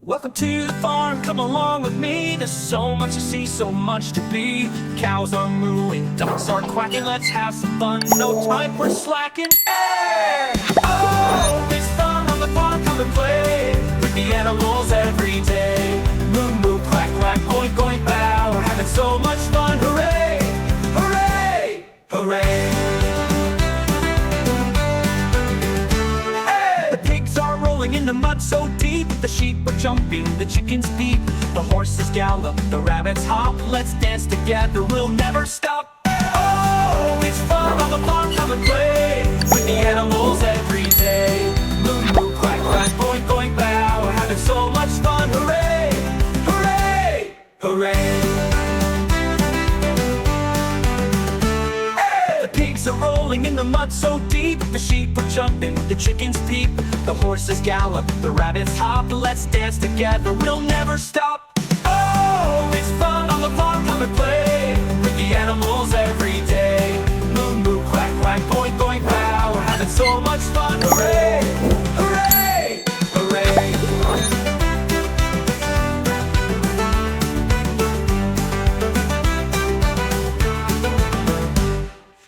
Welcome to the farm, come along with me. There's so much to see, so much to be. Cows are mooing, ducks are quacking. Let's have some fun, no time for slacking. Hey! Oh, it's fun on the farm, come and play with the animals every day. Moo moo, quack quack, oink oink, bow. We're having so much fun, hooray! Hooray! Hooray! In the mud so deep, the sheep are jumping, the chickens peep, the horses gallop, the rabbits hop. Let's dance together, we'll never stop. Oh, it's fun on the farm, come and play with the animals every day. Moo moo, quack quack, boink boink, bow. We're having so much fun, hooray! Hooray! Hooray! Are rolling in the mud so deep, the sheep are jumping, the chickens peep, the horses gallop, the rabbits hop. Let's dance together, we'll never stop. Oh, it's fun on the farm, come and play with the animals every day. Moo moo, quack quack, boink boink, bow. We're having so much fun, hooray! Hooray! Hooray!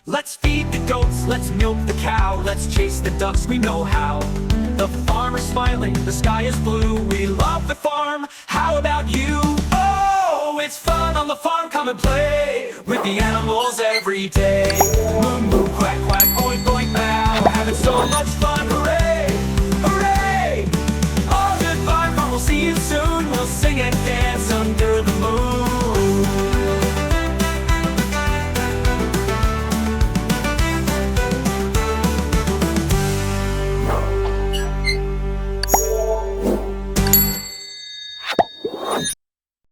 Let's feed the goats, let's milk the cow, let's chase the ducks, we know how. The farmer's smiling, the sky is blue, we love the farm, how about you? Oh, it's fun on the farm, come and play with the animals every day. Moo moo, quack quack, oink oink, bow. We're having so much fun, hooray! Hooray! Oh, goodbye farm, we'll see you soon, we'll sing and dance